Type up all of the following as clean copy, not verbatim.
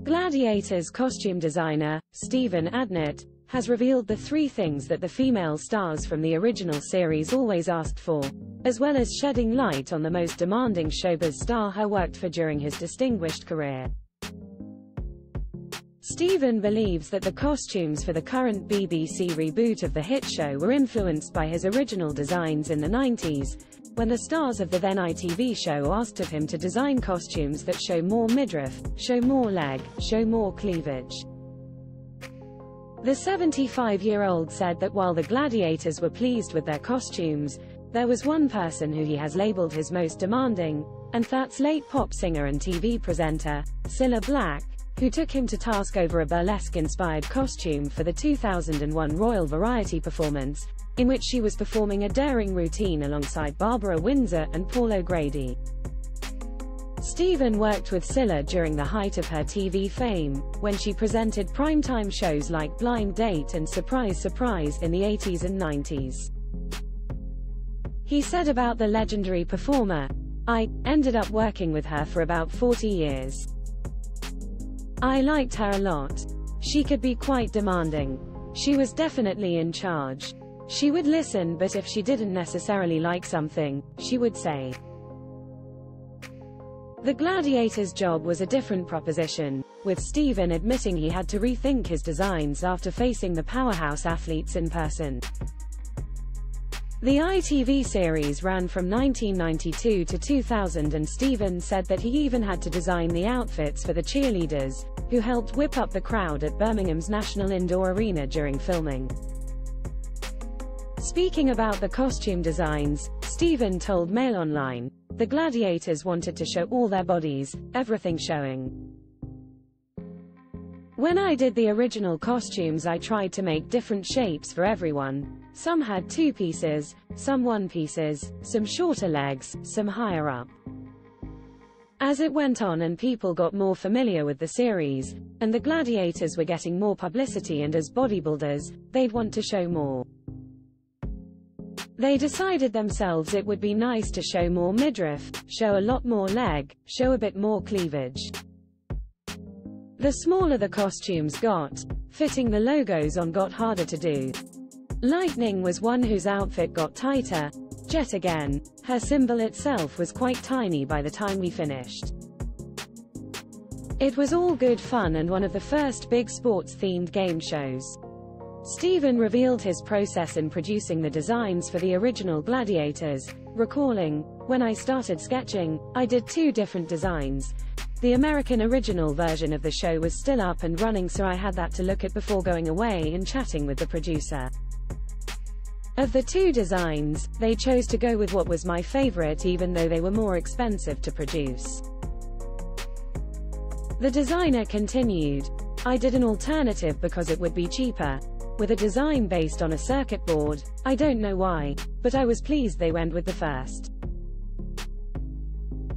Gladiators costume designer, Stephen Adnitt, has revealed the 3 things that the female stars from the original series always asked for, as well as shedding light on the most demanding showbiz star he worked for during his distinguished career. Stephen believes that the costumes for the current BBC reboot of the hit show were influenced by his original designs in the 90s, when the stars of the then ITV show asked of him to design costumes that show more midriff, show more leg, show more cleavage. The 75-year-old said that while the Gladiators were pleased with their costumes, there was one person who he has labeled his most demanding, and that's late pop singer and TV presenter, Cilla Black, who took him to task over a burlesque-inspired costume for the 2001 Royal Variety performance, in which she was performing a daring routine alongside Barbara Windsor and Paul O'Grady. Stephen worked with Cilla during the height of her TV fame, when she presented primetime shows like Blind Date and Surprise Surprise in the 80s and 90s. He said about the legendary performer, "I ended up working with her for about 40 years. I liked her a lot. She could be quite demanding. She was definitely in charge. She would listen, but if she didn't necessarily like something, she would say." The Gladiators' job was a different proposition, with Stephen admitting he had to rethink his designs after facing the powerhouse athletes in person. The ITV series ran from 1992 to 2000, and Stephen said that he even had to design the outfits for the cheerleaders, who helped whip up the crowd at Birmingham's National Indoor Arena during filming. Speaking about the costume designs, Stephen told Mail Online, "The Gladiators wanted to show all their bodies, everything showing. When I did the original costumes, I tried to make different shapes for everyone. Some had 2 pieces, some 1 pieces, some shorter legs, some higher up. As it went on and people got more familiar with the series, and the Gladiators were getting more publicity, and as bodybuilders, they'd want to show more. They decided themselves it would be nice to show more midriff, show a lot more leg, show a bit more cleavage. The smaller the costumes got, fitting the logos on got harder to do. Lightning was one whose outfit got tighter. Jet again, her symbol itself was quite tiny by the time we finished. It was all good fun and one of the first big sports-themed game shows." Stephen revealed his process in producing the designs for the original Gladiators, recalling, "When I started sketching, I did 2 different designs. The American original version of the show was still up and running, so I had that to look at before going away and chatting with the producer. Of the 2 designs, they chose to go with what was my favorite, even though they were more expensive to produce." The designer continued, "I did an alternative because it would be cheaper, with a design based on a circuit board. I don't know why, but I was pleased they went with the first.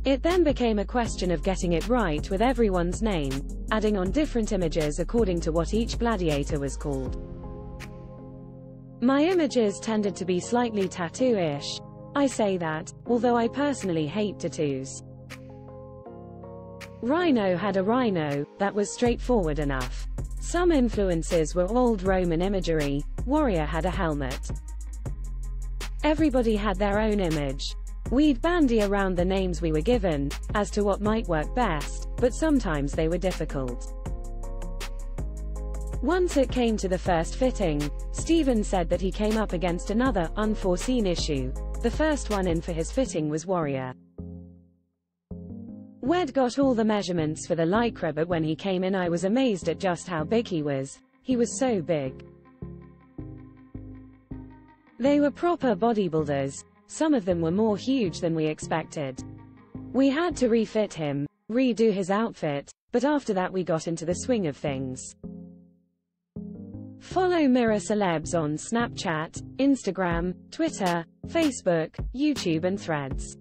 It then became a question of getting it right with everyone's name, adding on different images according to what each gladiator was called. My images tended to be slightly tattoo-ish. I say that, although I personally hate tattoos. Rhino had a rhino, that was straightforward enough. Some influences were old Roman imagery. Warrior had a helmet. Everybody had their own image. We'd bandy around the names we were given, as to what might work best, but sometimes they were difficult." Once it came to the first fitting, Stephen said that he came up against another, unforeseen issue. The first one in for his fitting was Warrior. We'd got all the measurements for the lycra, but when he came in I was amazed at just how big he was. He was so big. They were proper bodybuilders. Some of them were more huge than we expected. We had to refit him, redo his outfit, but after that we got into the swing of things." Follow Mirror Celebs on Snapchat, Instagram, Twitter, Facebook, YouTube and Threads.